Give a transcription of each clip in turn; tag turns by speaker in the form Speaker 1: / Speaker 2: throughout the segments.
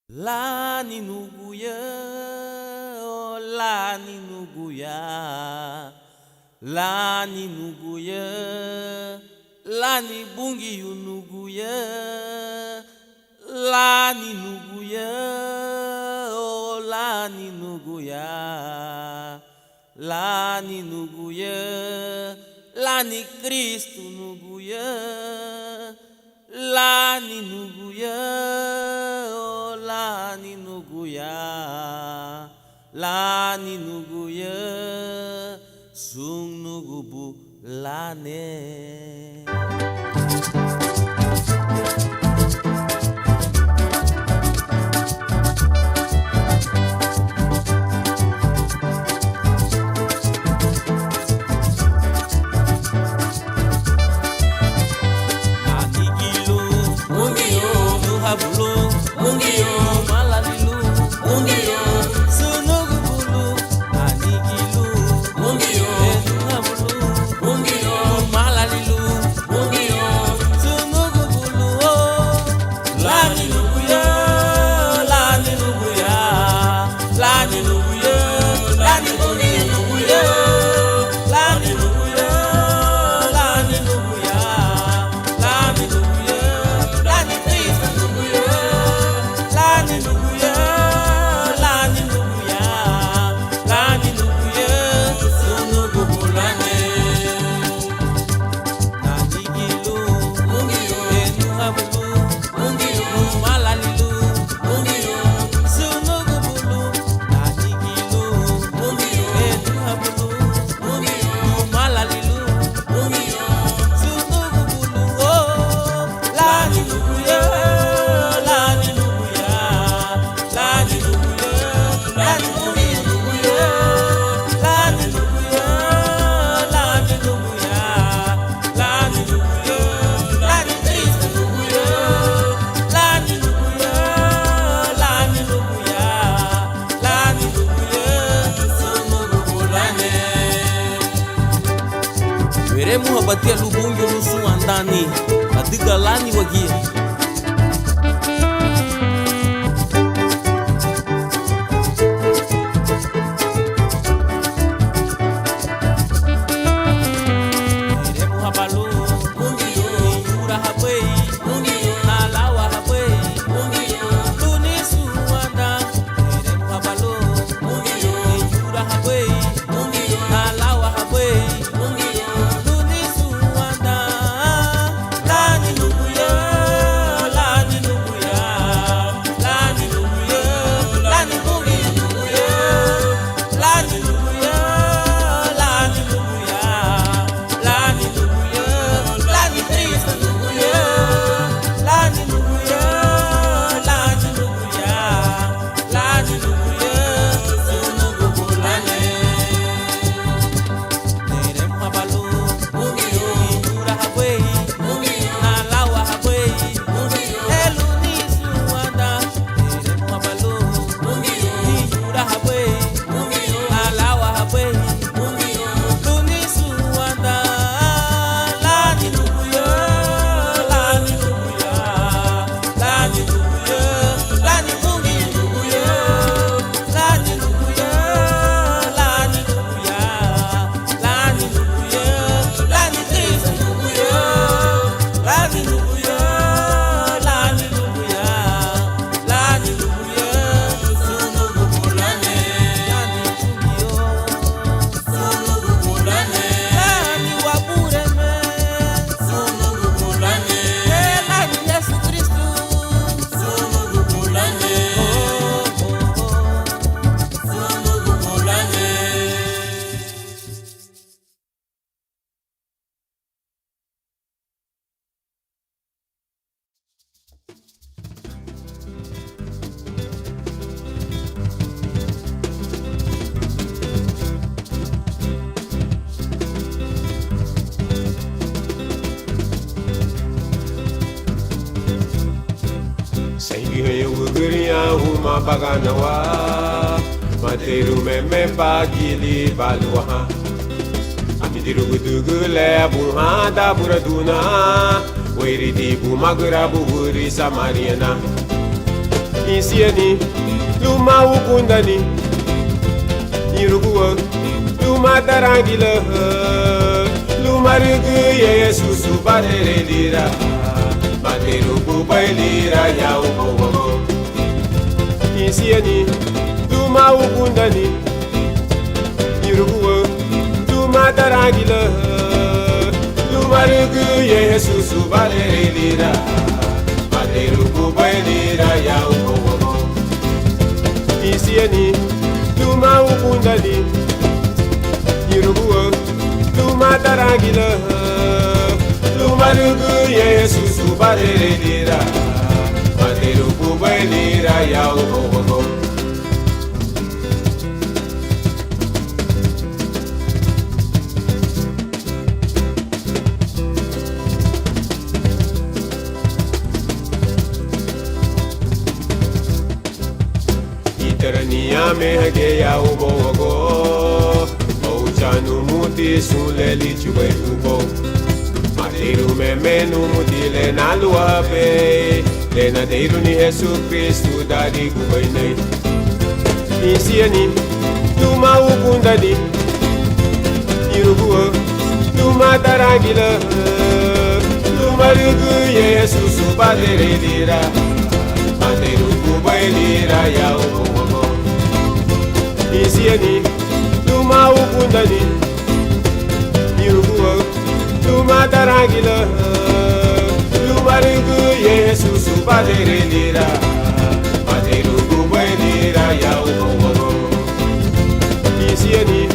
Speaker 1: Lani nuguya, oh lani nuguya, lani nuguya, lani bungi unuguya, lani nuguya, oh lani nuguya, lani nuguya, lani Kristu nuguya, lani nuguya, oh lani nuguya, lani nuguya, sung nugubu lane. Veremos abater lubungo no sul andani, adiga lani wagia.
Speaker 2: Huma baganawa materu meme bagili balwa amidiru gudugu le buha da buraduna wairi di bumagura buhuri samariana Isieni luma ukundani Iruguwa luma tarangila Luma rugu Yesus badere lira Baderu bubai lira ya ubogo Isieni luma ukundani Iruguwa luma tarangila Luma rugu Yesus badere lira Baderu bubai lira ya ubogo Isieni luma ukundani Iruguwa luma tarangila Luma rugu Yesus badere lira Baderu bubai lira ya ubogo Terania mehge ya ubogo Ouchanu muti suleli chube ubo Materu memenu muti le naluabe Le nadeiru ni Jesus Cristo dari gubainai Isieni luma ukundani Iruguwa luma tarangila Luma rugu Jesus badere lira Materu gubai lira ya ubo Isieni luma ukundani Iruguwa luma tarangila Luma rugu Yesus badere lira Baderu bubai lira ya ubogo Isieni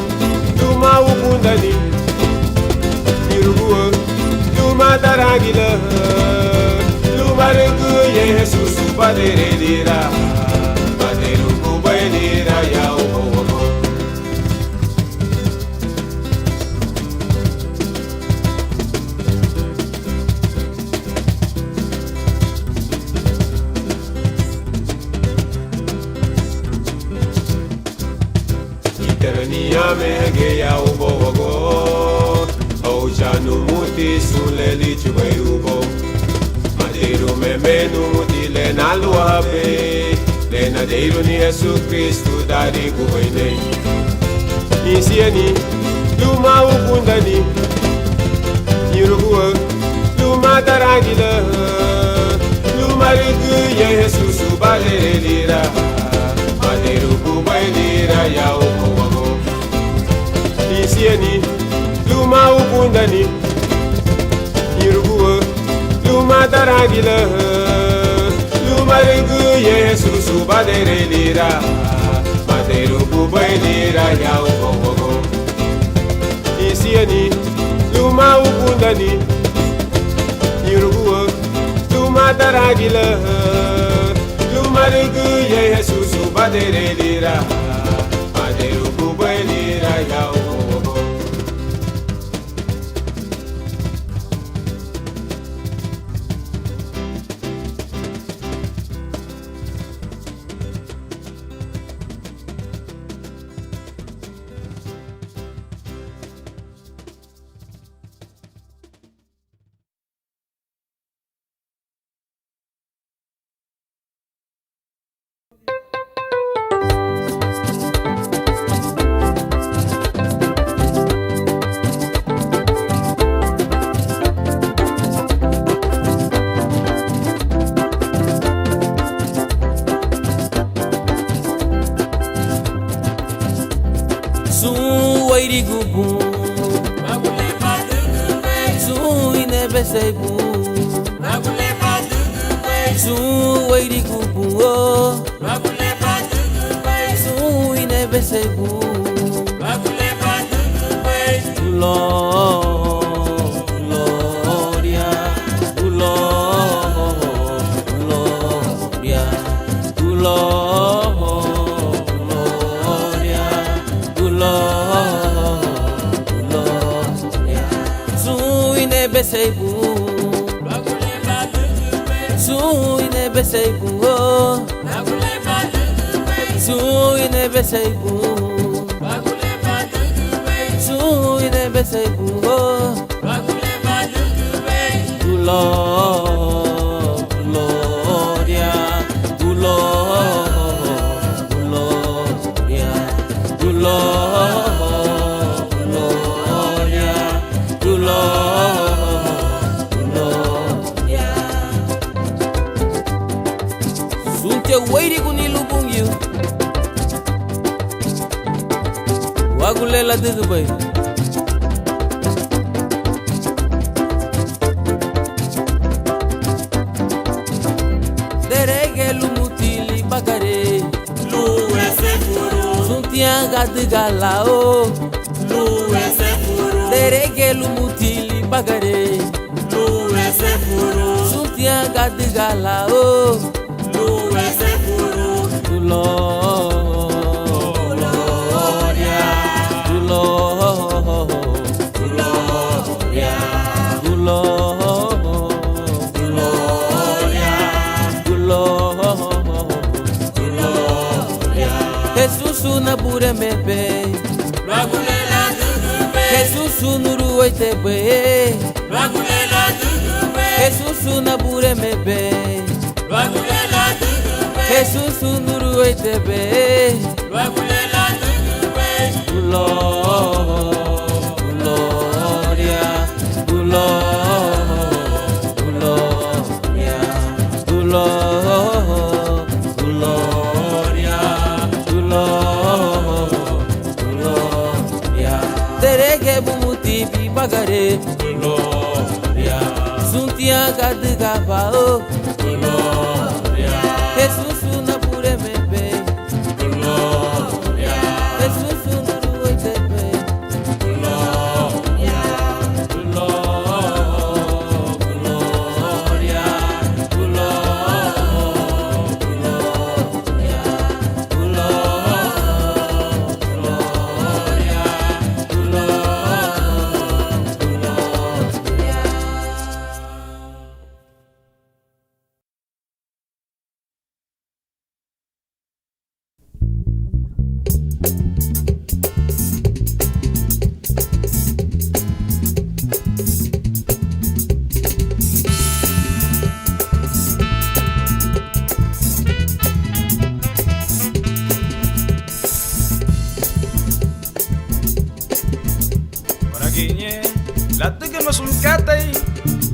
Speaker 2: luma ukundani Iruguwa luma tarangila Luma rugu Yesus badere lira Baderu bubai lira ya ubogo Terania mehge ya ubogo Ouchanu muti suleli chube ubo Materu memenu muti le naluabe Le nadeiru ni Jesus Cristo dari gubaine Isieni luma ukundani Iruguwa luma tarangila Luma rugu Jesus badere lira Baderu bubai lira ya ubogo Isieni luma ukundani Iruguwa luma tarangila Luma rugu Jesus badere lira Baderu bubai lira ya ubogo Isieni luma ukundani Iruguwa luma tarangila Luma rugu Jesus badere lira Baderu bubai lira ya ubogo
Speaker 1: Gloria, gloria, Sunte wairi kuni lubungyu Wagulela digubay Derege lumutili bagare
Speaker 3: Luwe Sefuru,
Speaker 1: Suntianga digala o
Speaker 3: Luwe Sefuru,
Speaker 1: Derege lumutili bagare
Speaker 3: Luwe Sefuru,
Speaker 1: Suntianga digala o
Speaker 3: Luwe Sefuru,
Speaker 1: Gloria, Gloria, Gloria, Jesus na bure mebe,
Speaker 3: Lwagulela Dugube,
Speaker 1: Jesus nuru oitebe,
Speaker 3: Lwagulela Dugube,
Speaker 1: Jesus na bure mebe,
Speaker 3: Lwagulela Dugube,
Speaker 1: Jesus nuru oitebe,
Speaker 3: Lwagulela Dugube,
Speaker 1: Gloria, Gloria, Gloria, Derege bumuti bi bagare,
Speaker 3: Gloria,
Speaker 1: Suntia gadigaba o,
Speaker 3: Gloria,
Speaker 1: Jesus na pure mebe,
Speaker 3: Gloria,
Speaker 1: Jesus nuru oitebe,
Speaker 3: Gloria,
Speaker 1: Gloria,
Speaker 4: Latigan mas un katay,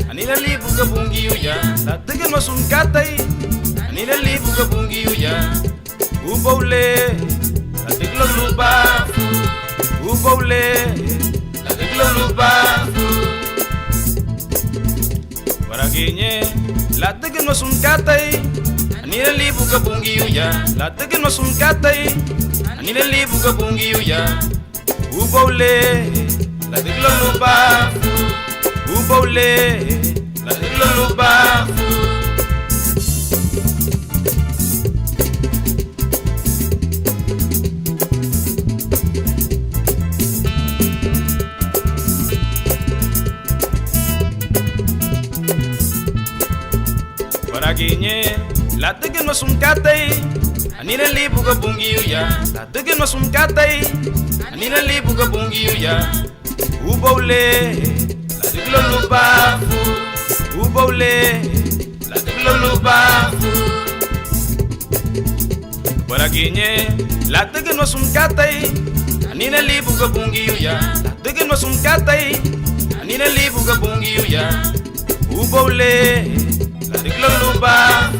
Speaker 4: anila libu ka bungi uya. Latigan mas un katay, anila libu ka bungi uya. Upaule, latiglo lupa, upaule, latiglo lupa. Waraginye, latigan mas un katay, anila libu ka bungi uya. Latigan mas un katay, anila libu ka bungi uya. Upaule. La diglo lupa, upaule, la diglo lupa. Waraginye, la diglo no es un katay, anina libu ka bungi uya. La diglo no es un katay, anina libu ka bungi uya. Upaule, la diglo lupa, upaule, la diglo lupa. Waraginye, la diglo no es un katay, anina libu ka bungi uya. La diglo no es un katay, anina libu ka bungi uya. Upaule, la diglo lupa,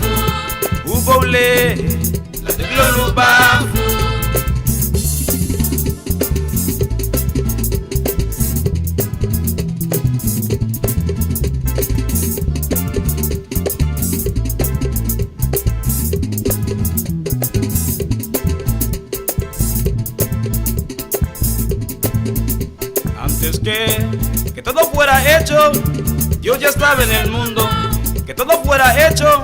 Speaker 4: upaule, la diglo lupa. Antes que todo fuera hecho, Dios ya estaba en el mundo. Que todo fuera hecho,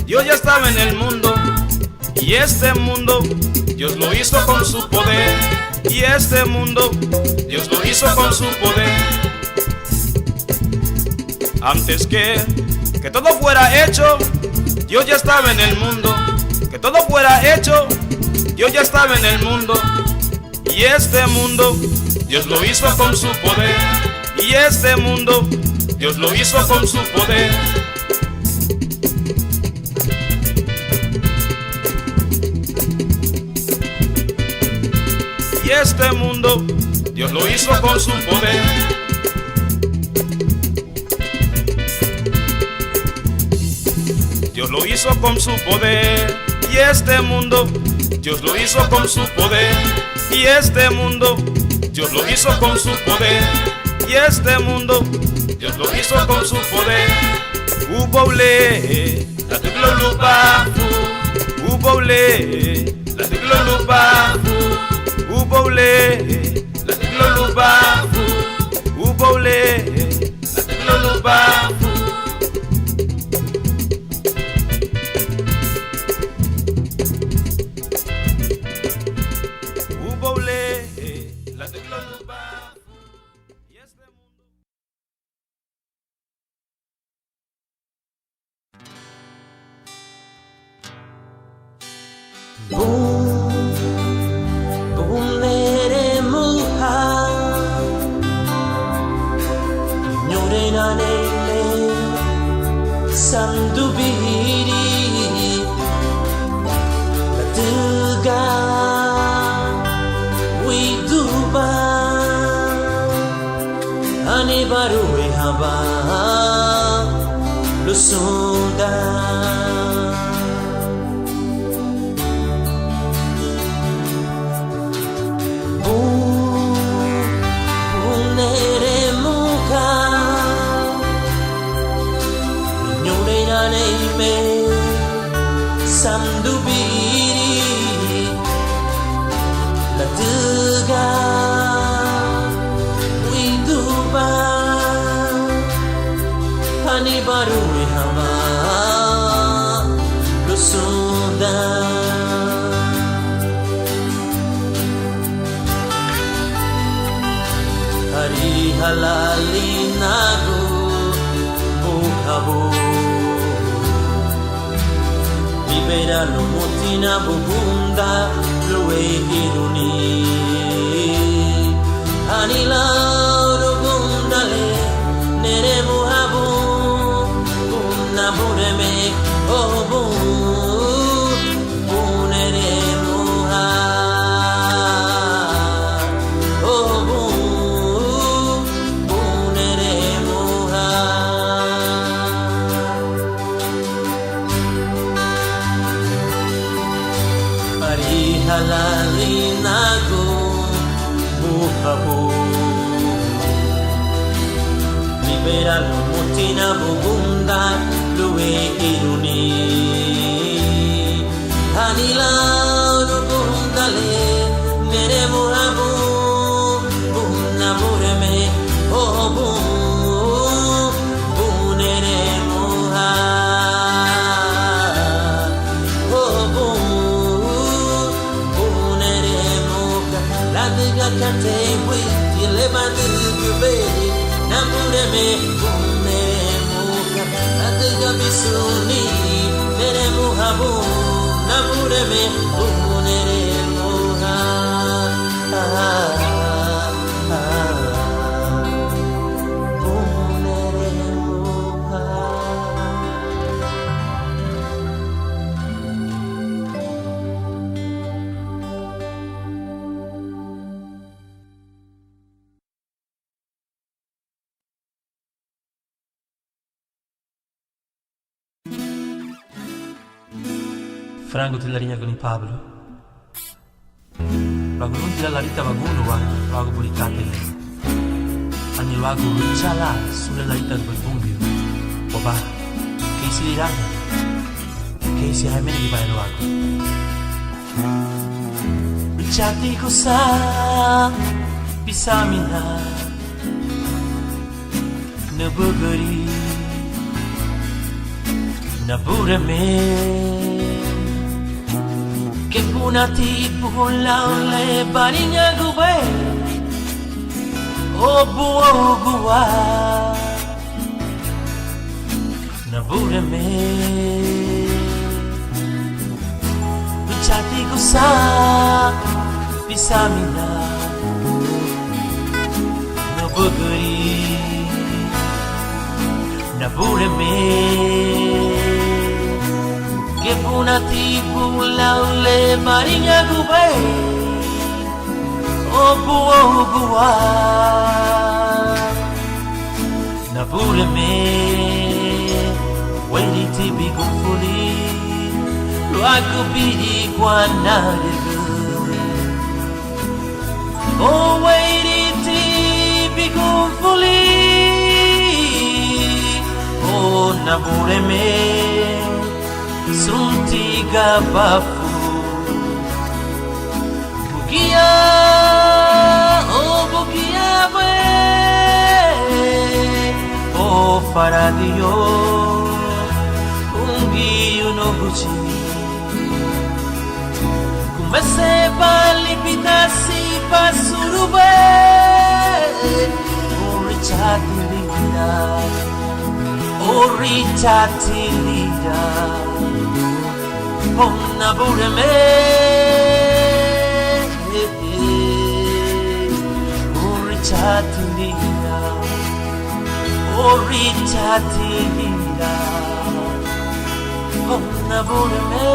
Speaker 4: Dios ya estaba en el mundo. Y este mundo, Dios lo hizo con su poder. Y este mundo, Dios lo hizo con su poder. Antes que todo fuera hecho, Dios ya estaba en el mundo. Que todo fuera hecho, Dios ya estaba en el mundo. Y este mundo, Dios lo hizo con su poder. Y este mundo, Dios lo hizo con su poder. Y este mundo, Dios lo hizo con su poder. Dios lo hizo con su poder. Y este mundo, Dios lo hizo con su poder. Y este mundo, Dios lo hizo con su poder. Y este mundo, Dios lo hizo con su poder. Uboble, la tiglolupa. Uboble, la tiglolupa. Uboble, la tiglolupa. Uboble, la tiglolupa.
Speaker 5: Liberalo motina bubunda lue iruni anila rubundale nere muhabu bunna bureme obu bunere muha obu bunere muha halalinago buhabu liberalo motina bubunda lue iruni anila rubundale nere muhabu bunna bureme obu bunere muha kate we yele bandu be namure me muka adiga bisuni nere muhabu namure me nere muha
Speaker 6: Frango tilarinha con Pablo. Lagu non tila larita baguno wa lagu bulicate. Ani lagu chala sulle larita del bumbio. Oba, che si diranno? Che si hai meno di vai lagu. Bicciati cosa bisamina. Nebugari. Nabure me. Che punati bulla le barinha gube o buo gua nabure me bichati kusa pisamina nabuguri nabure me che punati bulla le barinha gube o buo gua nabure me
Speaker 5: waiting to be complete. Like a big one, not a good. Oh, waiting to be complete. Oh, nabure me, suntiga bafu. Bukia, oh, bukia, oh, faradio, ungi unoguchi. Kumese palipitasi pasurube, orichatilida, orichatilida, onnabureme, orichatilida. Orichatilida, onnabureme.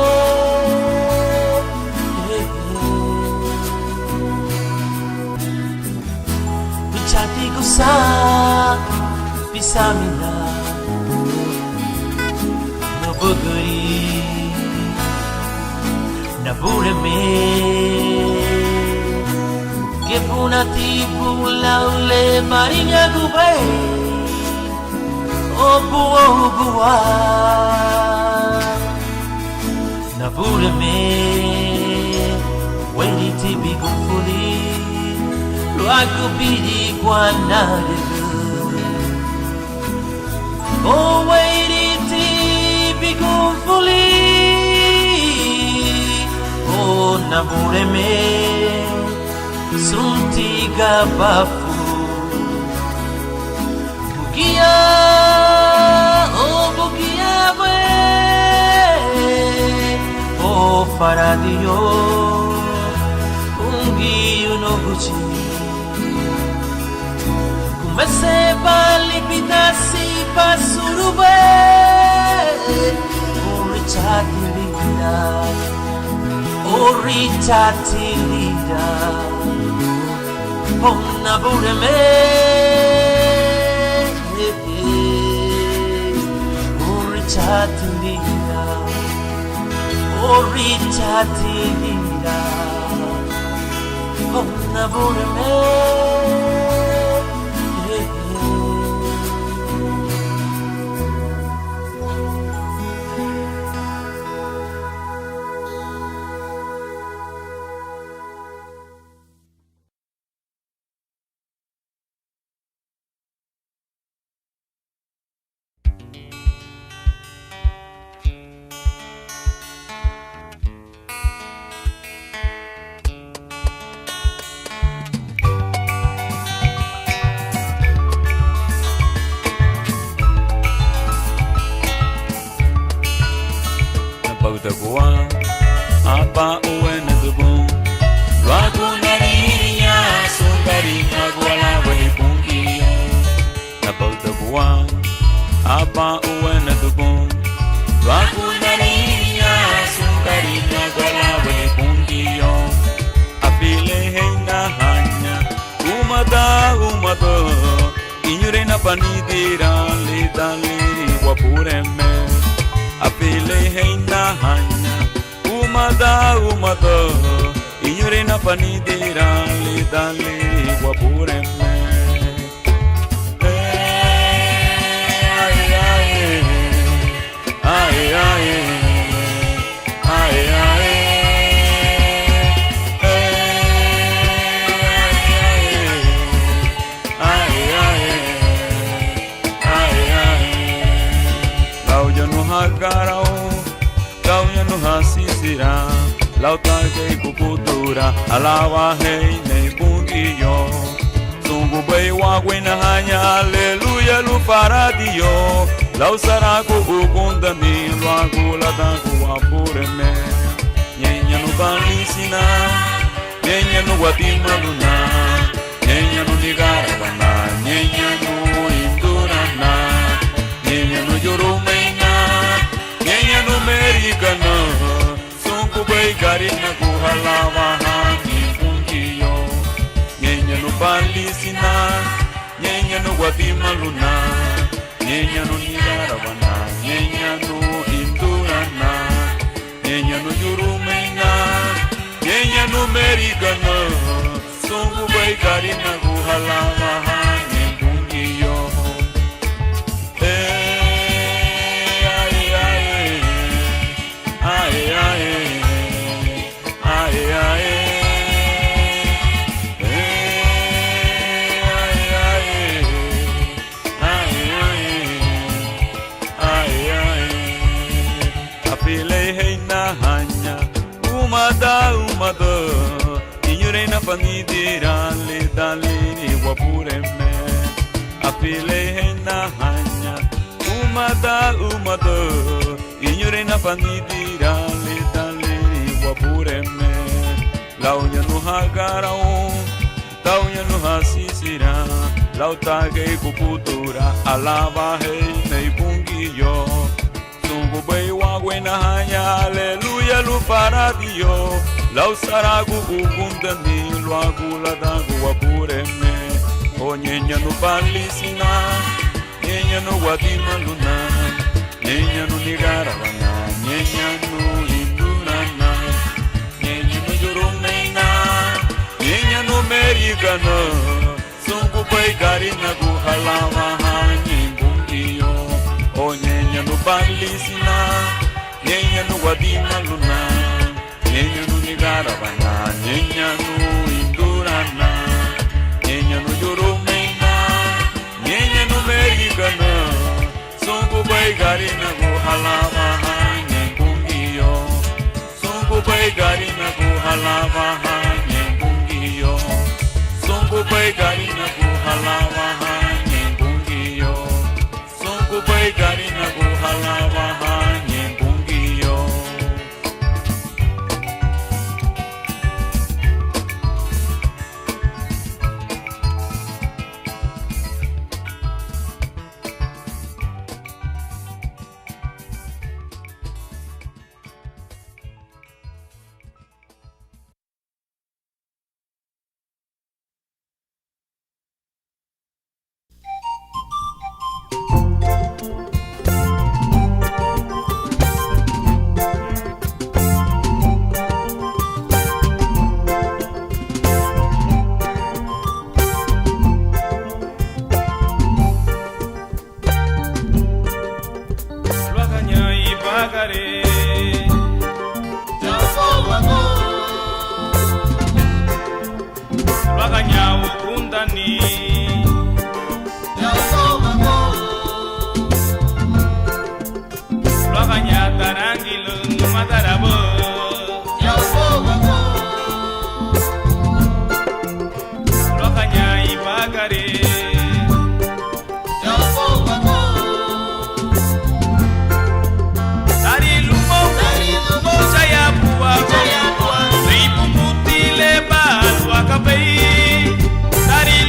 Speaker 5: Richatigo sa pisamina, nabuguri, nabureme. Kepunati bulaule marinya gube. Oh bua, nabure me, waiting to be complete. Like a big one, not a good. Oh, waiting to be complete. Oh, nabure me, suntiga bafu. Bukia. Oh, faradio, ungi unoguchi. Kumese palipitasi pasurube, orichatilida, orichatilida, onnabureme, orichatilida. Orichatilida, onnabureme.
Speaker 3: Apa uene dubun Wagunarinya Sungari Naguala Wehipungkiyo Napaltabuan Apa uene dubun Wagunarinya Sungari Naguala Wehipungkiyo Apile heina hanya Umada Inyure na panidira Lidali wapureme Apile heina hanya Umada Inyure na panidira Lidali wapureme Hasisira, lauta que cultura, alava rei nem bunguio. Sungu boi wagwina hanya, aleluia lu faradio. Lau saraku ukundani, luagula dangu apureme. Nyenya no balisina, nyenya no guatimaluna, nyenya no nigarabana, nyenya no indurana, nyenya no yorumena, nyenya no americana. Sunkubai karina kuhalawa hani pungiyo. Nyenya no balisina, nyenya no guatimaluna, nyenya no nigarabana. Nyenya no indurana, nyenya no jurumena, nyenya no merigana. Sungu bai karina guhalama hane bungiyo. Umada inyure na panidira le dalini wapureme apile na hanya umada inyure na panidira le dalini wapureme launya no hagarao launya no hasisira lautage kuputura alava hei nei bungiyo Sungu bai wagwe na hanya, aleluya lu paradio. Lau saragu ugundani, lu agula dagu wapureme. O nyenya no palisina, nyenya no wadima luna, nyenya no nigaravana, nyenya no indurana, nyenya no jorumena, nyenya no merigana. Sungu bai garina guhalama hanyi bungiyo. O nyenya no palisina, nyenya no wadima luna, nyenya no nigaravana, nyenya no indurana, nyenya no jorumena, nyenya no merigana. Sungu bai garina guhalama hanye bungiyo. Sungu bai garina guhalama hanye bungiyo. Sungu bai garina guhalama hanye bungiyo. Sungu bai garina guhalama hanye bungiyo.
Speaker 4: Dari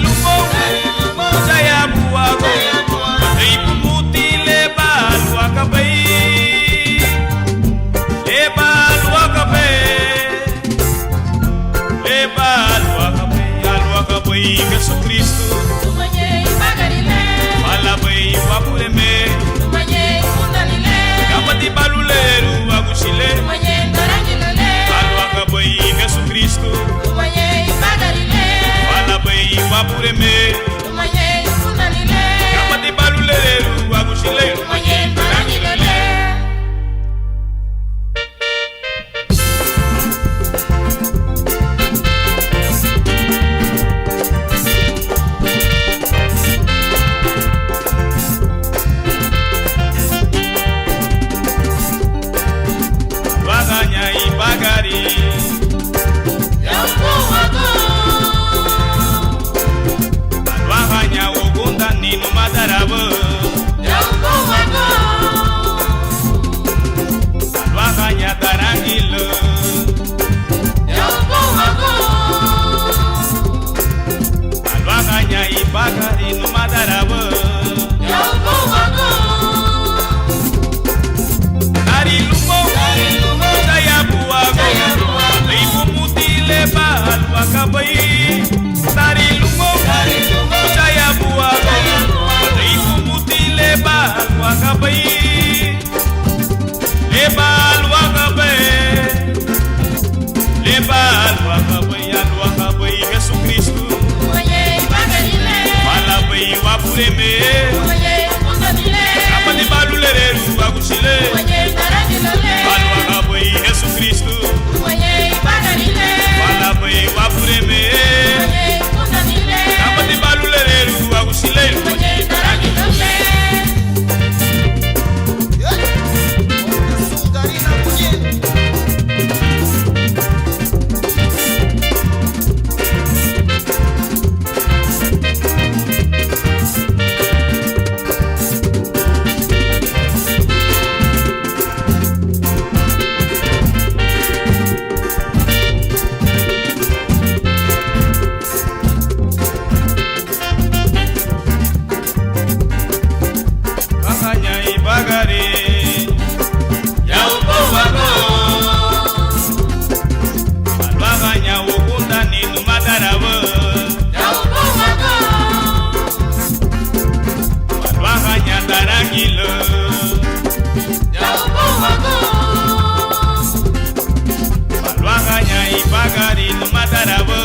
Speaker 4: magari no matarabo.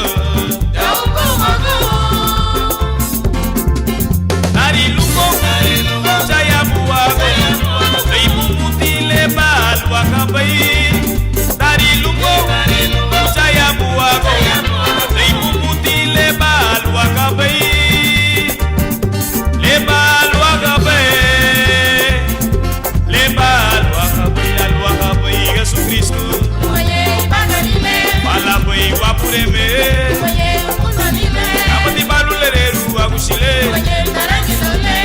Speaker 4: Dari lumo, saya buat, ibu mutile balu akabai. Dari lumo, saya buat, ibu mutile balu akabai. Le balu akabai, alu akabai, Jesus Cristo. Malabai wapureme, abadi balu lereru agusile.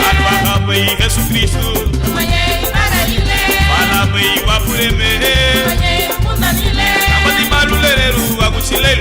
Speaker 4: Alu akabai, Jesus Cristo. Malabai wapureme, abadi balu lereru agusile.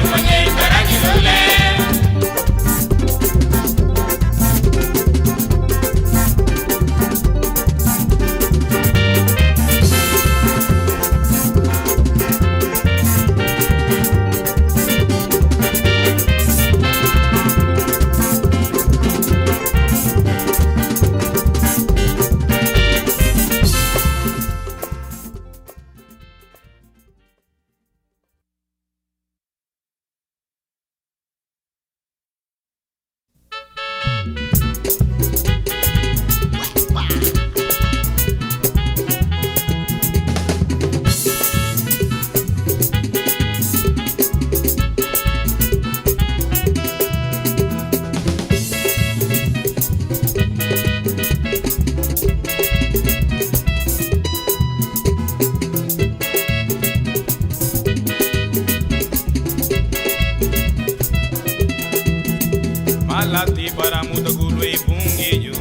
Speaker 4: Malati para muda gulu e bungiyo,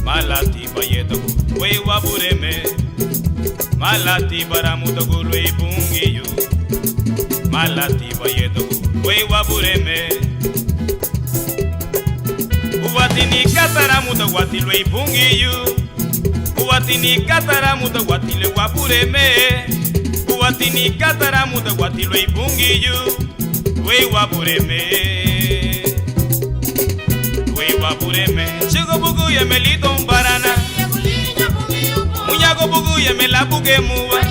Speaker 4: malati bayeta gulu e wabureme. Malati para muda gulu e bungiyo, malati bayeta gulu e wabureme. Uwatini katara muda watilo e bungiyo, uwatini katara muda watilo e wabureme. Uwatini katara muda watilo e bungiyo, e wabureme. Wapureme, chico bugu ye melito barana, muñago bugu ye melabuke muwa,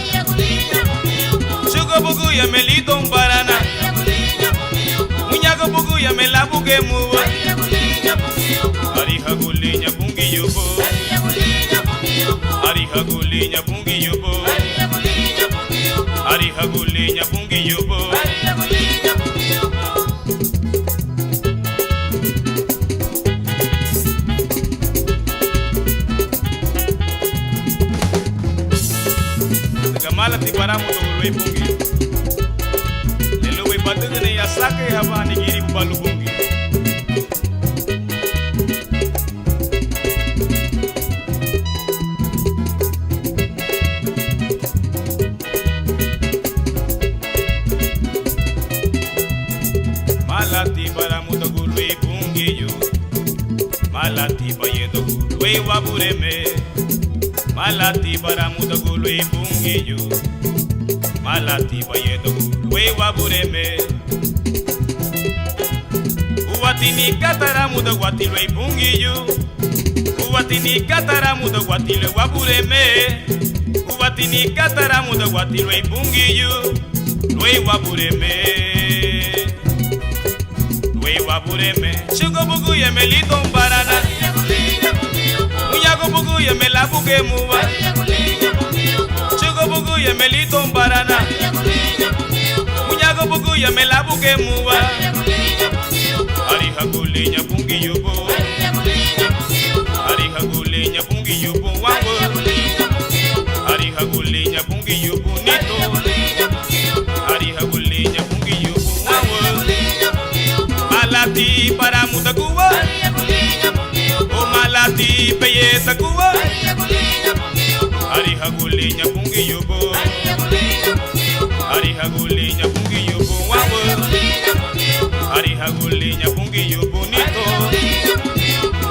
Speaker 4: chico bugu ye melito barana, muñago bugu ye melabuke muwa, ariha gulinya bungi yubo, ariha gulinya bungi yubo, ariha gulinya bungi yubo. Malati para muda gulu e bungi, lelo we badugane ya sake habani giri balu bungi. Malati para muda gulu e bungi yo, malati bayedo gulu e wabureme. Malati para muda gulu e bungiyo, malati bayedo gulu e wabureme. Uwatini katara muda watilo e bungiyo, uwatini katara muda watilo e wabureme. Uwatini katara muda watilo e bungiyo, e wabureme. E wabureme, chico bugu ye melito barana, muñago bugu ye melabuke muwa, chico bugu ye melito barana, muñago bugu ye melabuke muwa, ariha gulinya bungi yubo, ariha gulinya bungi yubo wango, ariha gulinya bungi yubo nito, ariha gulinya bungi yubo wango. Malati para muda kuwa, o malati peyeta kuwa, ariha gulinya bungi yubo, ariha gulinya bungi yubo wango, ariha gulinya bungi yubo nito,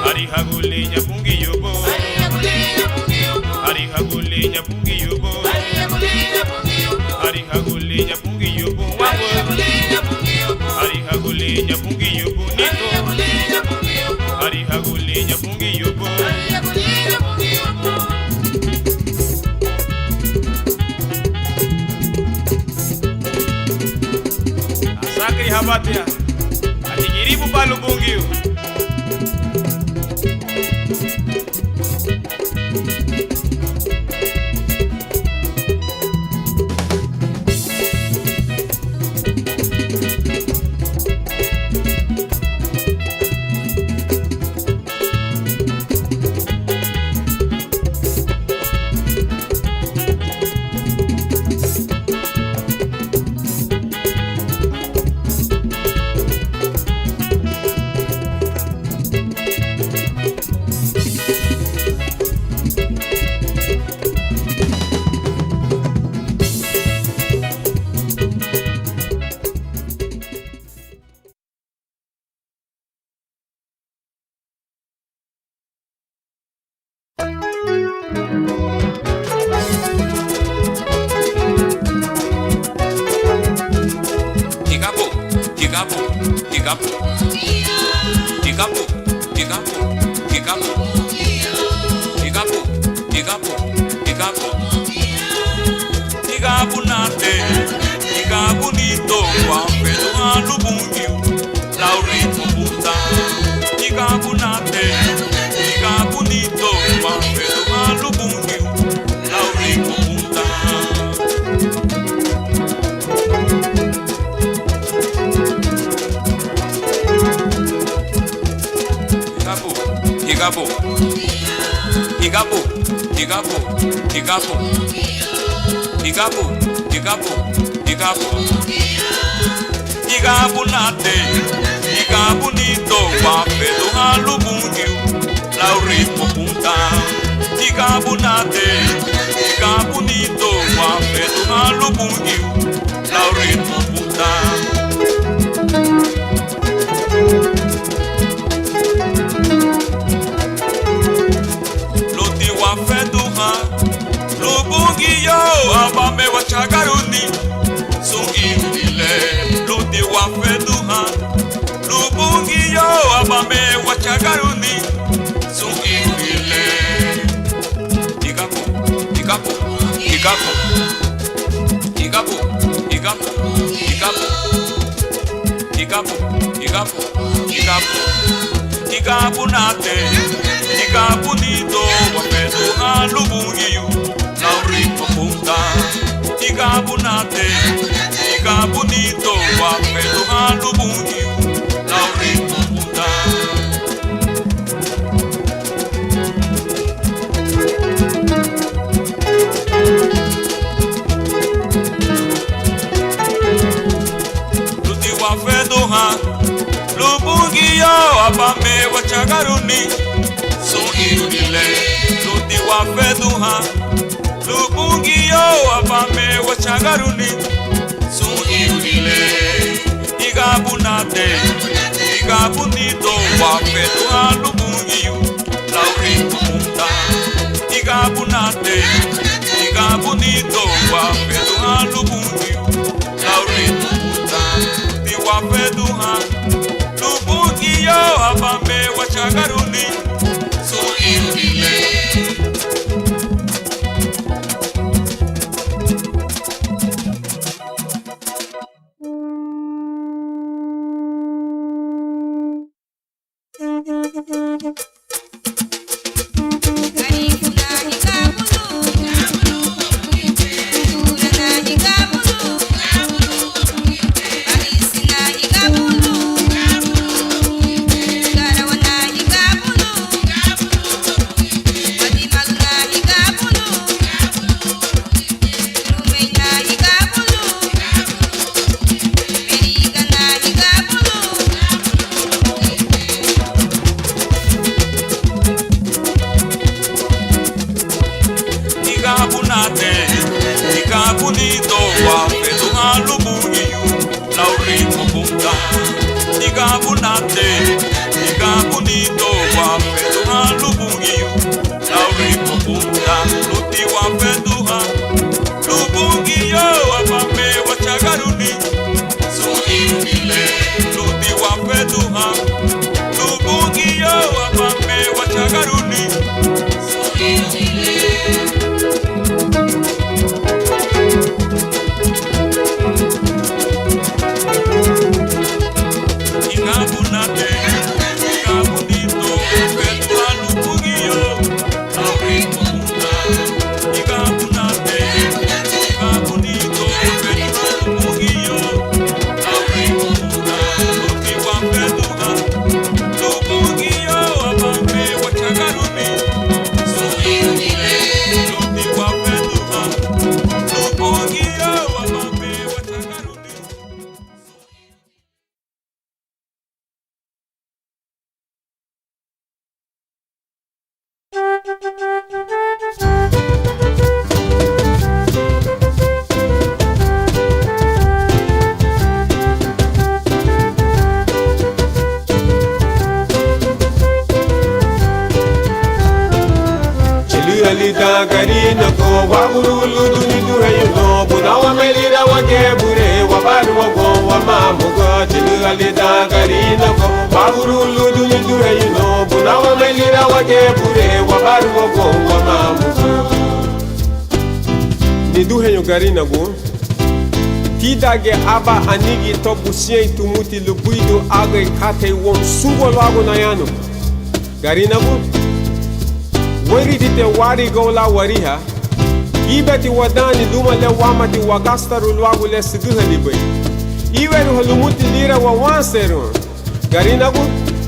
Speaker 4: ariha gulinya bungi yubo, ariha gulinya bungi yubo, ariha gulinya bungi yubo wango, ariha gulinya bungi yubo nito, ariha gulinya bungi yubo. yake ihabatia atigiribu balubungiu
Speaker 2: halida gari na go wa urulu duni du hey no bunawa melira wa gebure wa baru wa go wa mamu go chilu halida gari na go wa urulu duni du hey no bunawa melira wa gebure wa baru wa go wa mamu go ni du hey gari na go tidage aba anigi tobu siei tumuti lubuidu agai kate won sugo lago nayano gari na go wari dite wari gola wariha ibeti wadani luma le wamati wagastaru lwagu le siguha libai iweru halumuti lira wa wanseru garinagu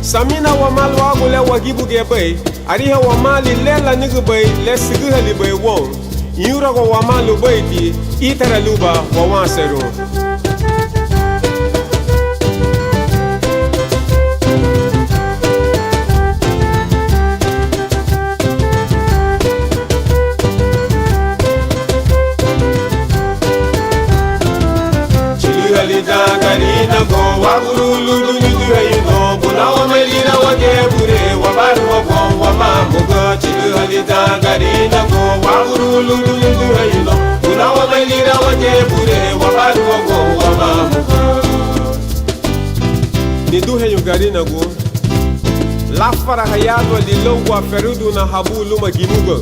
Speaker 2: samina wa malwagu le wagibu gebai ariha wa mali lela nigubai le siguha libai won yura go wa malu baiti itara luba wa wanseru Garina go wa urulu duni du hey no bunawa melira wa gebure wa baru wa go wa mamu go chilu halida garina go wa urulu duni du hey no bunawa melira wa gebure wa baru wa go wa mamu go ni du hey garina go la fara hayado lilo wa ferudu na habu luma gimugo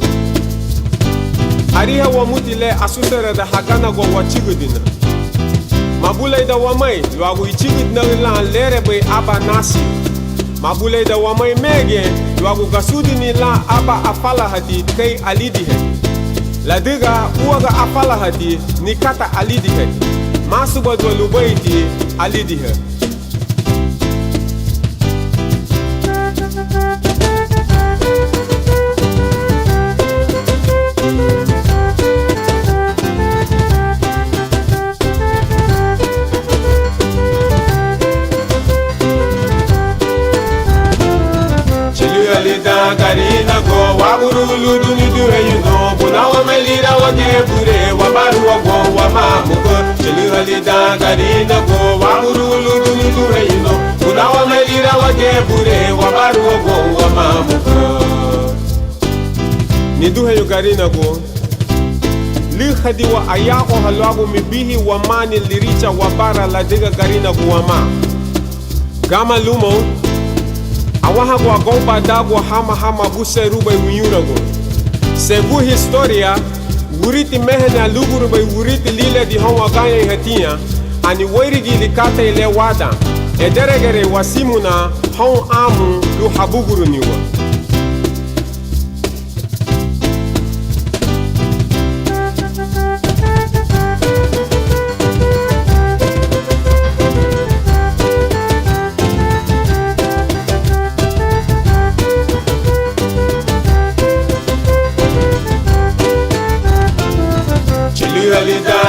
Speaker 2: ariha wa mutile asusera da hagana go wa chigudina mabulay da wamay lwagu ichigit na la lere bay aba nasi mabulay da wamay mege lwagu gasudi ni la aba afala hadi kay alidi he la diga uwaga afala hadi ni kata alidi he masuba do lubayti alidi he garina go wa urulu duni du hey no bunawa melira wa gebure wa baru wa go wa mamu go chilu halida garina go wa urulu duni du hey no bunawa melira wa gebure wa baru wa go wa mamu go ni du hey garina go li khadi wa ayako halwago mibihi wa mani liricha wa bara la diga garina go wa ma gama lumo awaha gwa gomba dagwa hama buse rubai winyurago segu historia wuriti mehena luguru bai wuriti lile di hawa ganya hatia ani wairigi likata ile wada ederegere wasimuna hon amu lu habuguru niwa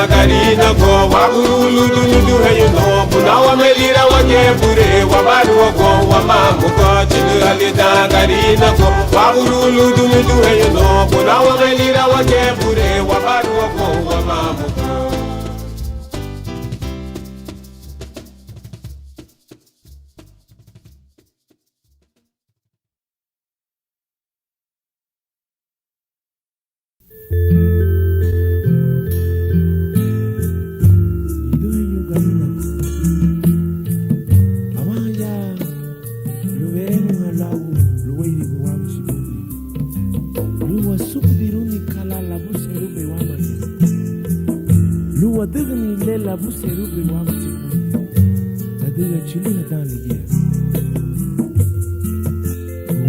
Speaker 2: garina go wa urulu duni du hey no bunawa melira wa gebure wa baru wa go wa mamu go chilu halida garina go wa urulu duni du hey no bunawa melira wa gebure wa baru wa go wa mamu go
Speaker 7: la buse rubi wa mtiku adiga chili na tani ya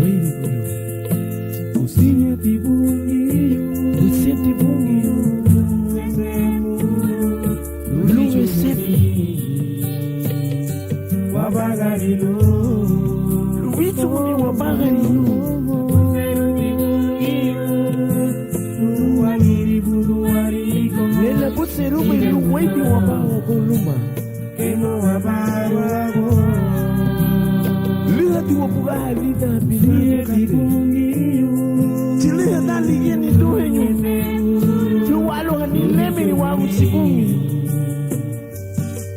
Speaker 7: wewe golo usinya tibungi luwe sefi wabagarilo luwitu ni wabagarilo la buse rubi luwebi wa maogoluma kemo wa barago lihati wa bugaha vida bilie chile dali yeni duhenyo luwalo ni lemi wa msibungi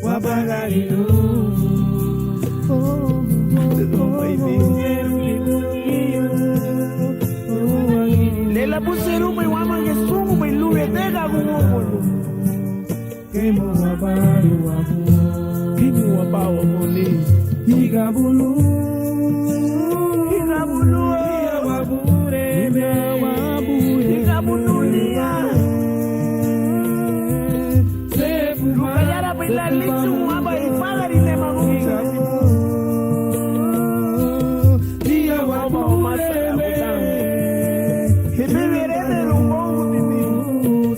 Speaker 7: wa bagarilo la buse rubi Kemo wabaru wabu. Kemo wabaru moni. Igabulu. Igabulu. Wabure. Wabure. Igabulu niya. Lukayara bila litu waba ifagari nema munga. Dia wabure. Hibivirene lumbongu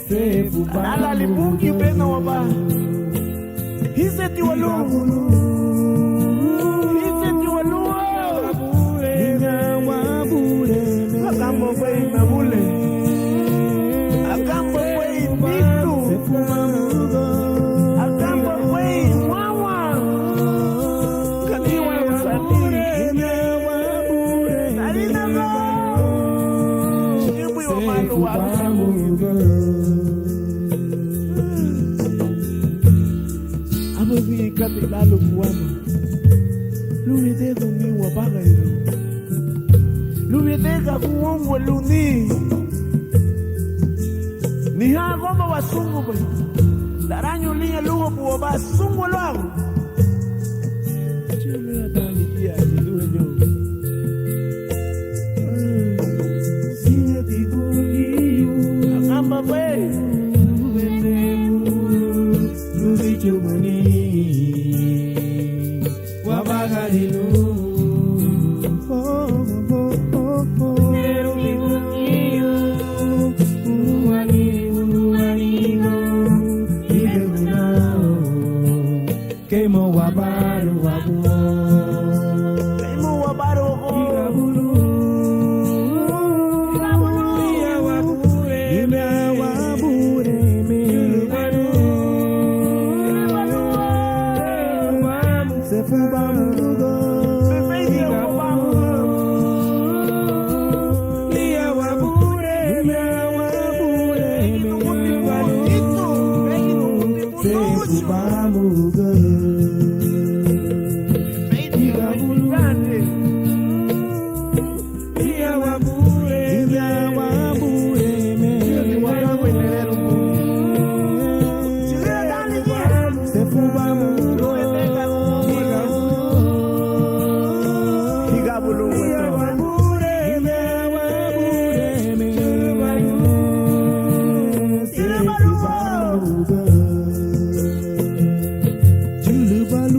Speaker 7: titi. Ala lipungi bena waba. Hiseti walungu. Hiseti walungu. Akambo kwei namule. Akambo kwei bitu. Akambo kwei mwawa. Kaniwa usani. Narina go. Shibui wa malu wa Amovi kati lalo buama. Lumi dego mi wabaga ilo. Lumi dega kuongo luni. Ni haa goma wa sungu bai. Daranyo linya lugo buwa ba sungu lagu. Chile atani kia niluwe nyo. Siya tibu iyo. Akamba bai. Chumani wabagarilu Kemo wabaru wabu. Kemo wabaru igabulu. Igabulu ya wabure. Ya wabure me. Sefuba mugo. Ya wabure. Ya wabure me. Sefuba mugo. Balu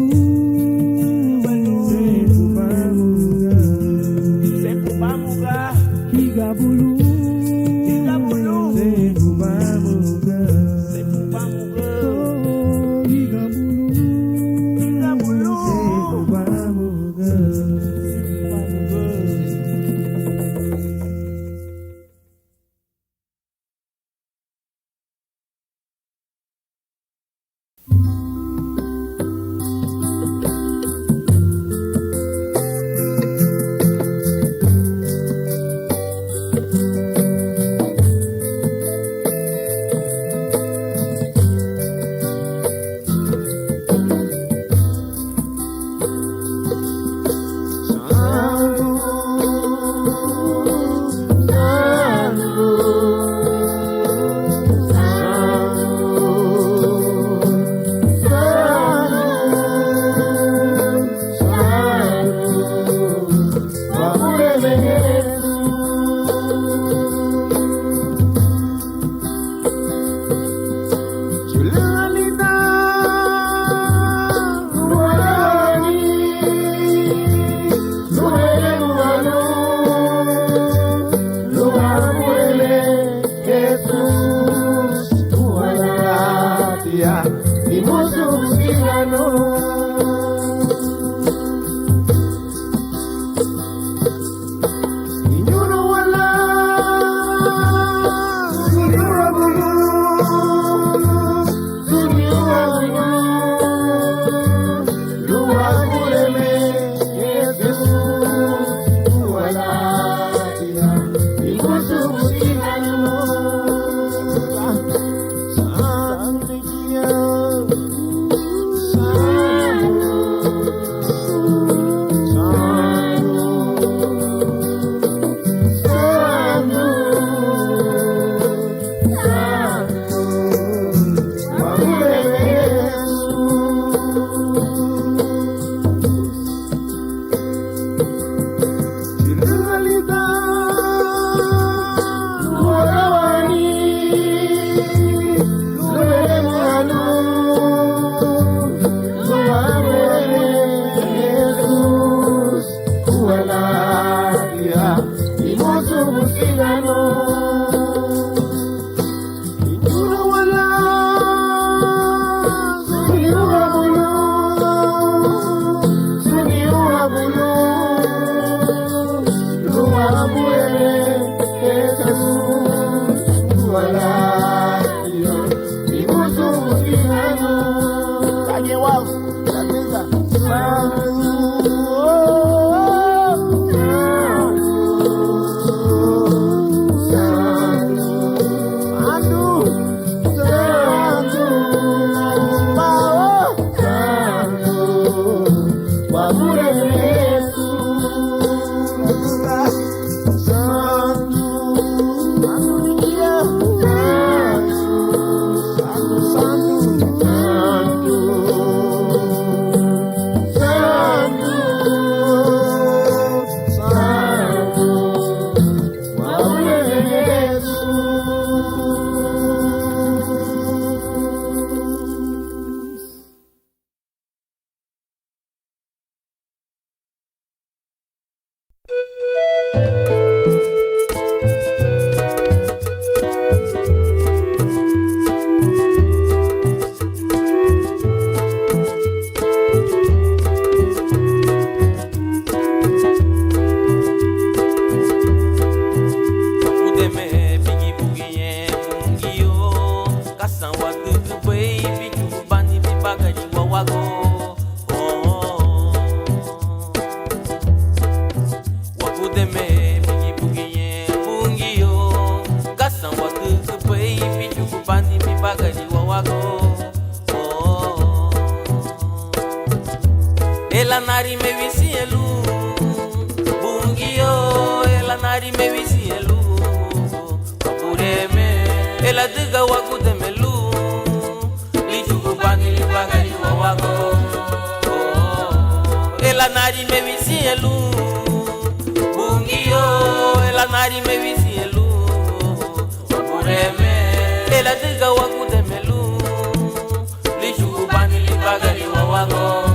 Speaker 1: Ela nari me visielu Bungio ela nari me visielu Kapureme ela diga waku temelu Lichuku bani libagari wawago Ela nari me visielu Bungio ela nari me visielu Kapureme ela diga waku temelu Lichuku bani libagari wawago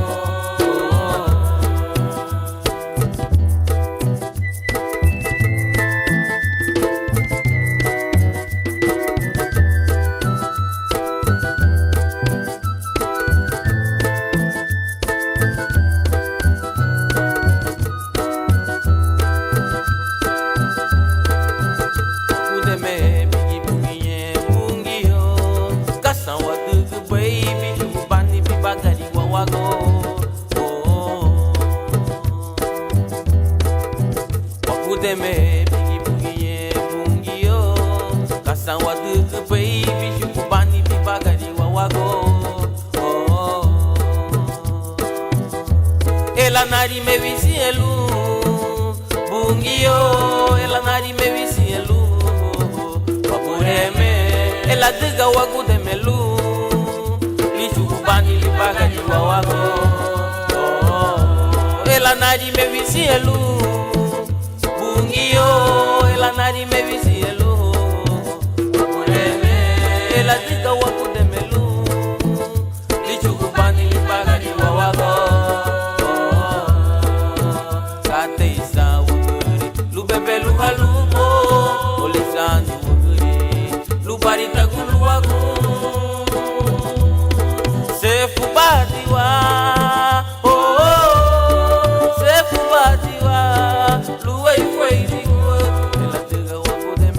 Speaker 1: me bigi bugi ye bungio kasanwa duku baby shukubani bibagari wawago ela nari me visielu bungio ela nari me visielu papureme ela diga wagu de melu li shukubani bibagari wawago ela nari me visielu Bungio, ela nari me visielu Apureme, ela diga waku de melu Lichuku bani libagari wawago Kate isa wuguri Lubebe luhalubo Olisani wuguri Lubarita gulu waku Sefu badiwa Sefu badiwa Luwei fwei diwa Ela diga waku de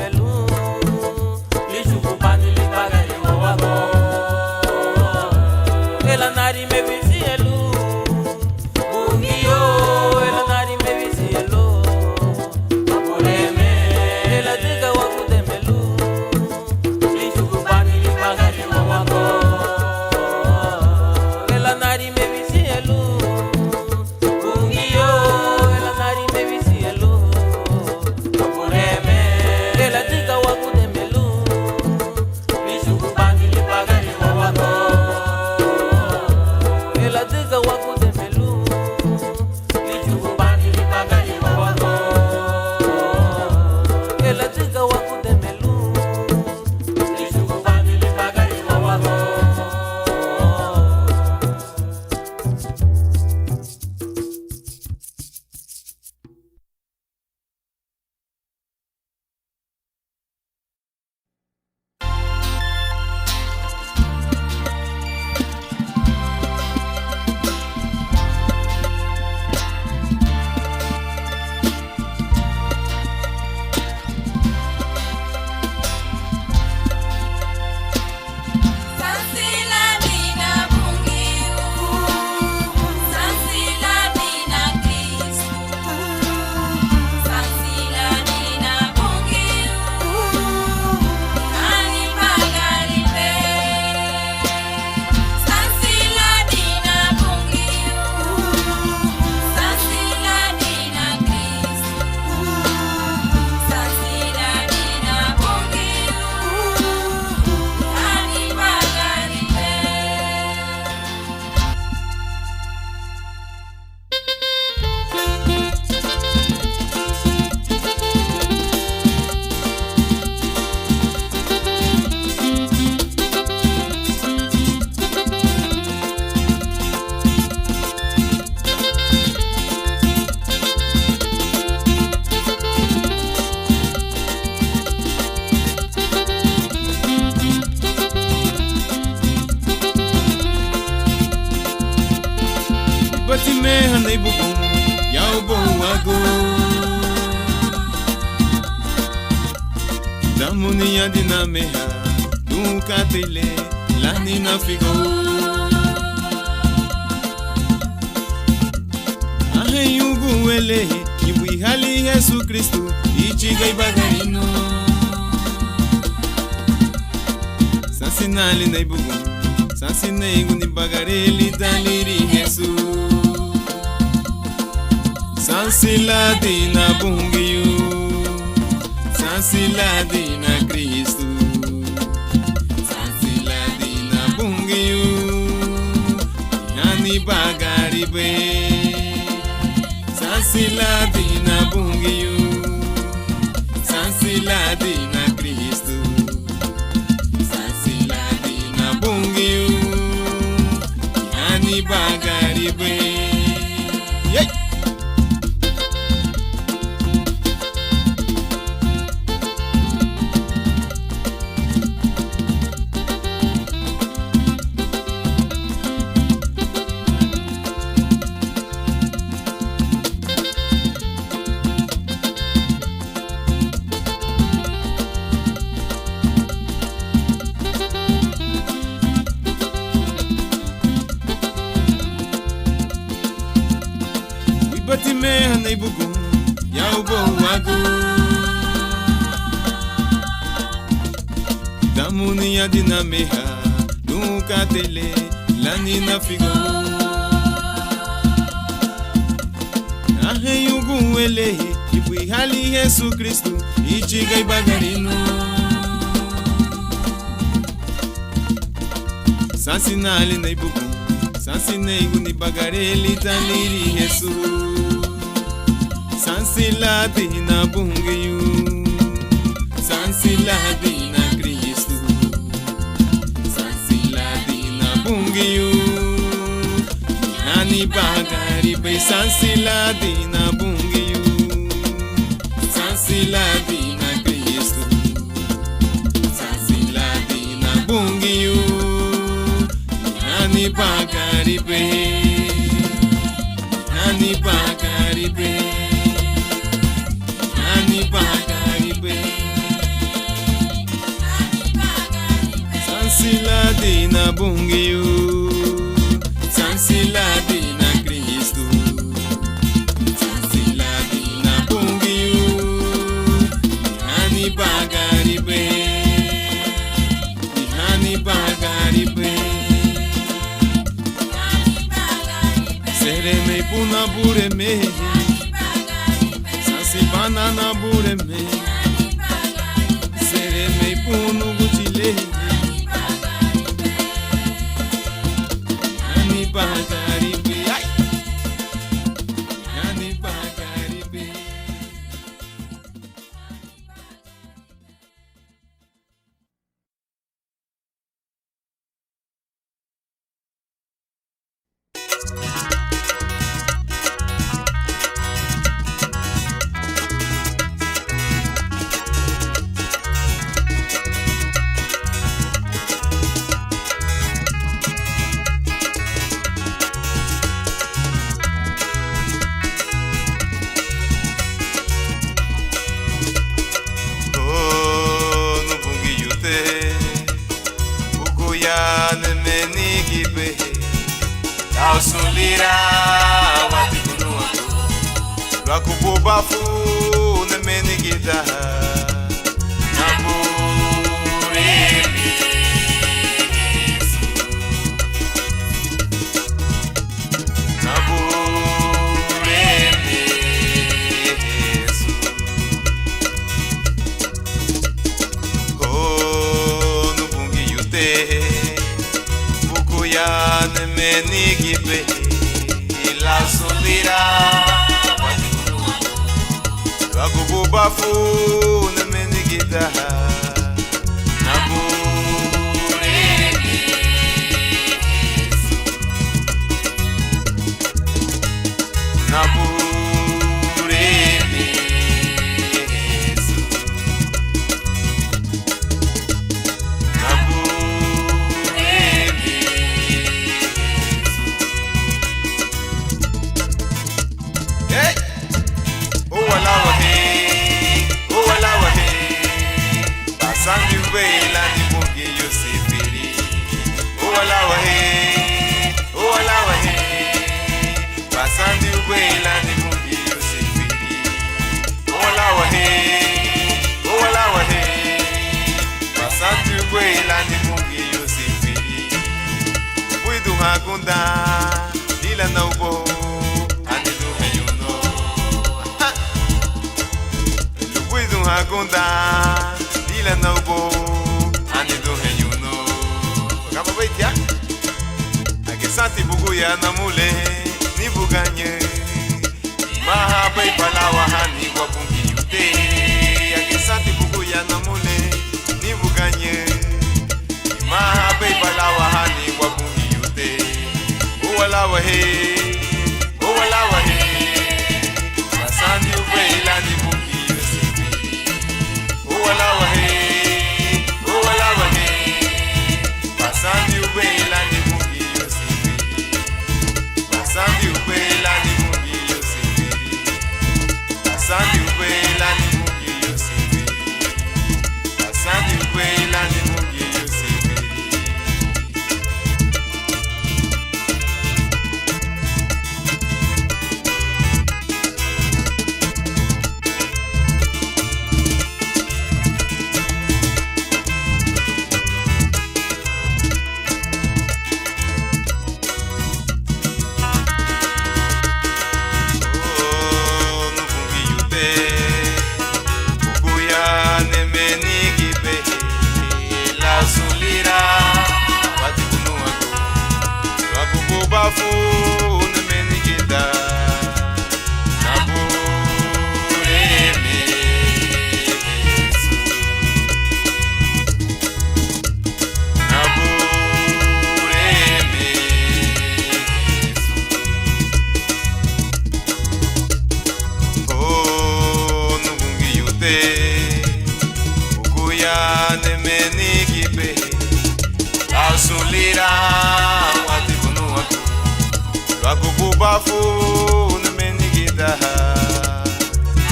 Speaker 2: Wibati meha na ibubu ya ubo wago Damuni ya dina meha Nuka tele lani na figo Ahe yugu wele Ibu hali Yesu Kristu Ichiga ibagarino Sansinali na ibubu Sansineigu ni bagareli daliri Yesu Sansiladi na bungiyu Sansiladi na Kristu Sansiladi na bungiyu Yani bagaribe Sansiladi na bungiyu Sansiladi na Kristu Sansiladi na bungiyu Yani bagaribe Yay! Wibati meha na ibugu ya ubo wago Damuni ya dina meha Nuka tele lani na figo Ahe yugu wele Ibu hali Yesu Kristu Ichiga ibagarino Sansinali na ibugu Sansineigu ni bagareli taliri Yesu Sansiladi na bungiyu Sansiladi na Kristu Sansiladi na bungiyu Yani bagaribe Sansiladi na bungiyu Sansiladi na Kristu Sansiladi na bungiyu Yani bagaribe Yani bagaribe Yani bagaribe Sansiladi na bungiyu Sansiladi na Kristu Sansiladi na bungiyu Yani bagaribe Yani bagaribe Sereme puna bureme Sansibana na bureme Sereme punu gutile Yani bagaribe Yani bagaribe Bafu ne menigida Naburemi Naburemi Oh nubungi yute Bukuya ne menigibe Ila solira Bafu ne menigida Naburemi Naburemi Naburemi bunda dila no go ani do henyuno kama baitia akisati bugu ya namule ni buganye maha bai palawa hani kwa bungi yute akisati bugu ya namule ni buganye maha bai palawa hani kwa bungi yute wala wahe basandi ubela ni bungi yute wala wahe basandi ubela ni bungi yute basandi ubela ni bungi yute basandi ubela ni bungi yute basandi ubela ni bungi yute Bafu na menigida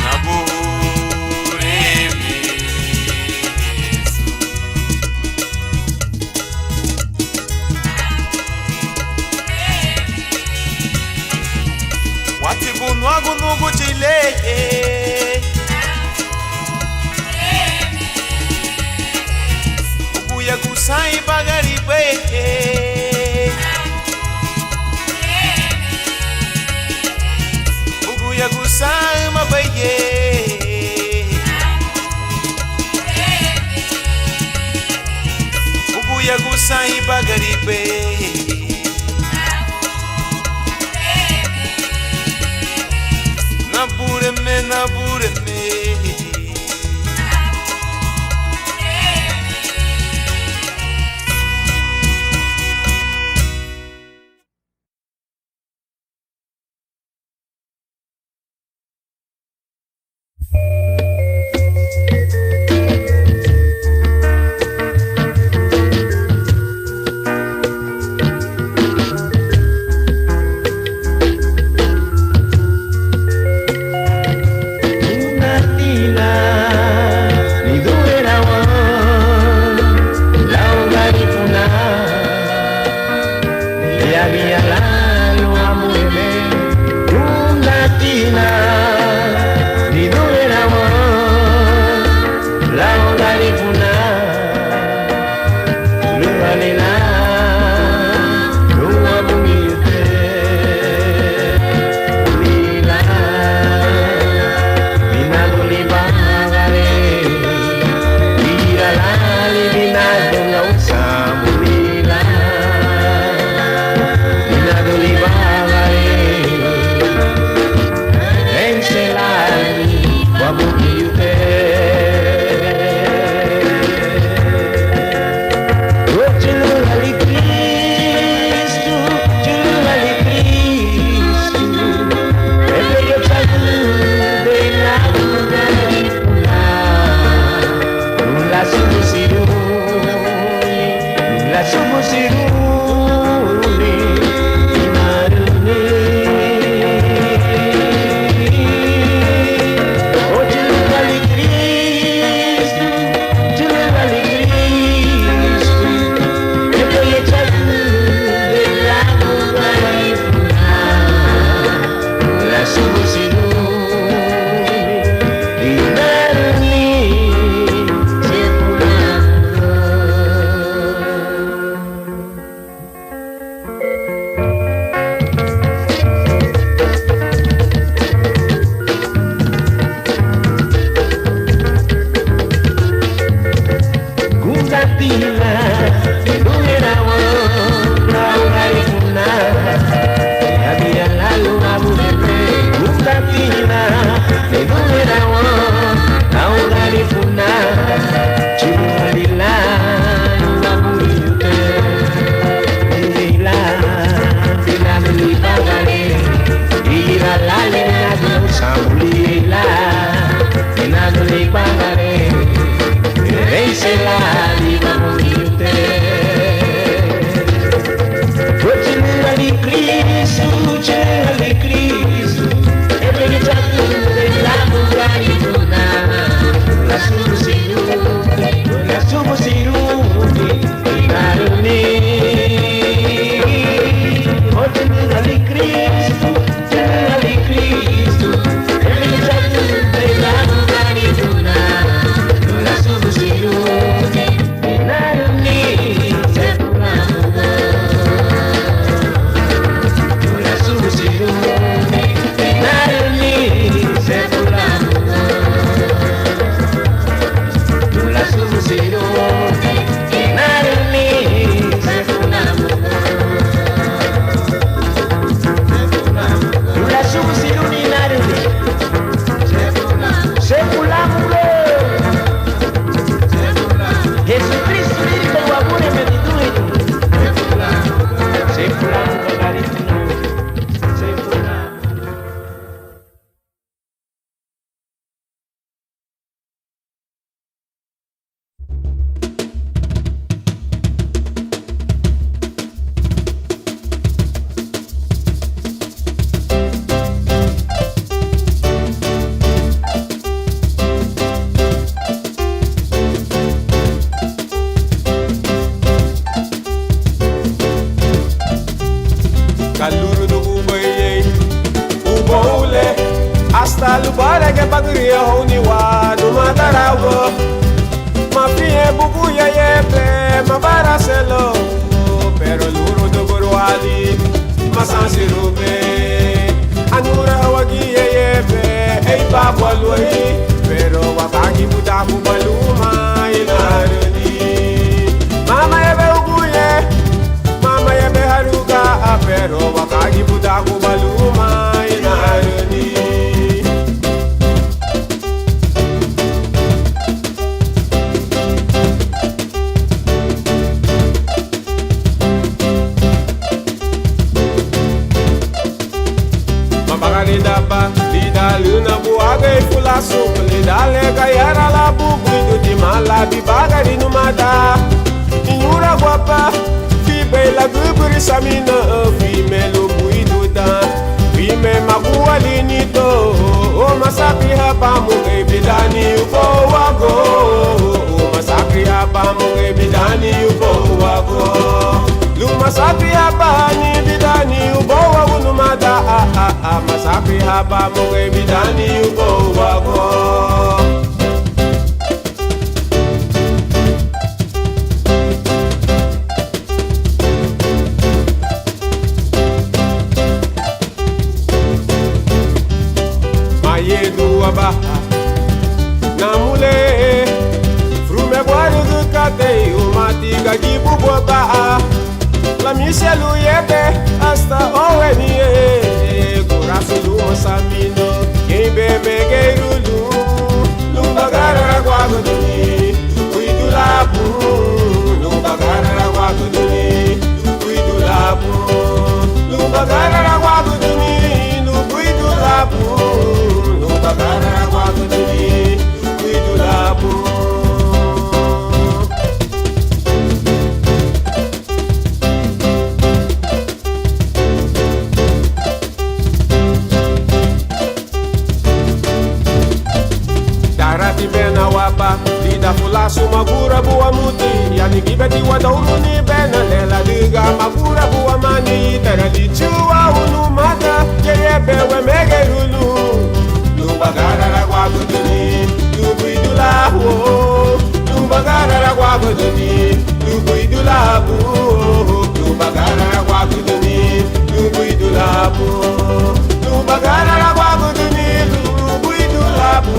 Speaker 2: na bureme wati gunwagu nugu chile ugu ya kusai bagari behe ya gusai mabaye ugu ya gusai bagaribe nabureme
Speaker 8: latina, de número uno, augarifuna, chulila, nabuyute, nila, dinamili bagale, ira la lena samulila, dinamili bagale, reise la dinamuyute.
Speaker 2: Hasta lubara que bagria honi wa no matarawo ma fie bubu ya yepe ma baracelo pero luro do gorwali ma sansirume anura wagi yepe ei babo loi pero wakagi budaku baluma inaruni mama yebe uguye mama yebe haruga pero wakagi budaku baluma inaruni. Dapa, lida luna buaga e fula sopa, lida lega yara la buguido di mala bibagari no mada. Inura guapa, fi bela gubri samina, fi melo buido da, fi me magua linito, o masakri hapa muge bidani ubo wago, o masakri hapa muge bidani ubo wago. Luma sakri hapa ni bidani ubo wago no mada. Masakri haba moge bidani ubo wago. Mayedu waba namule frume boare dukate umatiga gibu boba la miselu yebe hasta owenie Rasulu samino, kebe megeirulu, lumbagara guaguduni, kuidulabu, lumbagara guaguduni, kuidulabu, lumbagara guaguduni, kuidulabu, lumbagara guaguduni, kuidulabu. Bena wapa, lida fula sumagura buwa muti, yani gibeti wada ununi bena lela diga magura buwa mani, tera di chua unu mata, yeye bewe mege hulu, lubagara la guaguduni, lubuidula ho, lubagara la guaguduni, lubuidula bu, lubagara la guaguduni, lubuidula bu, lubagara la guaguduni, lubuidula bu.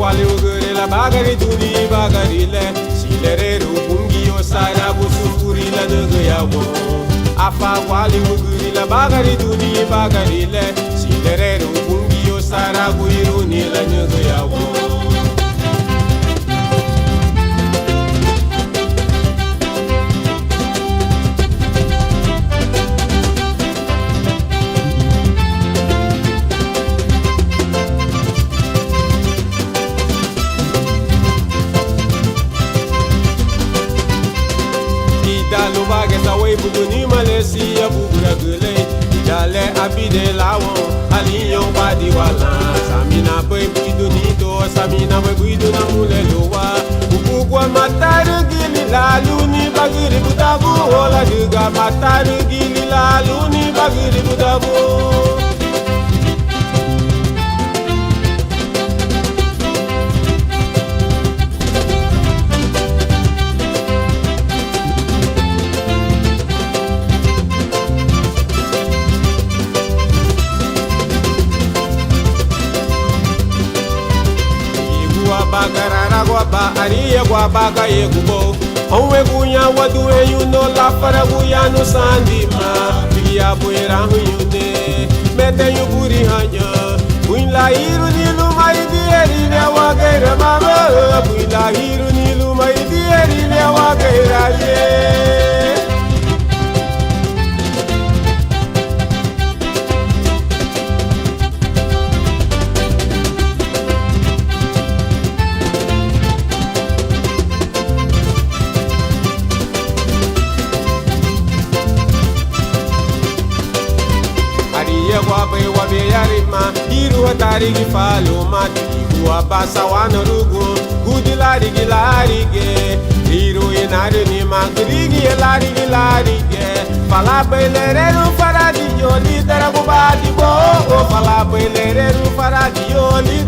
Speaker 2: Wale ugere la bagari duni bagari le silereru bungi o sara busuri la nugu yawo afa wale ugere la bagari duni bagari le silereru bungi o sara buiru ni la nugu yawo Buduni Malaysia bubura gule Jale abide lawon Aliyon wadi wala Samina boy buduni to Samina boy buduna mule lowa Ukugwa mataru gili lalu ni bagiri butabu Ola juga mataru gili lalu ni bagiri butabu Bagarara guaba ariya guaba ka yegubo Onwe gunya wadu eyuno la fara guya no sandima Biya buera huyune Mete yuburi hanya Buila hiru nilu maidi erine wagera mama Buila hiru nilu maidi erine wagera ye Wabe wabe yarima Iru hatari gifalo mati Abasa wana rugu Gudi larigi larige Iru inari ni magrigi larigi larige Fala bailereru faradi Yoli tera kubadi bo Fala bailereru faradi Yoli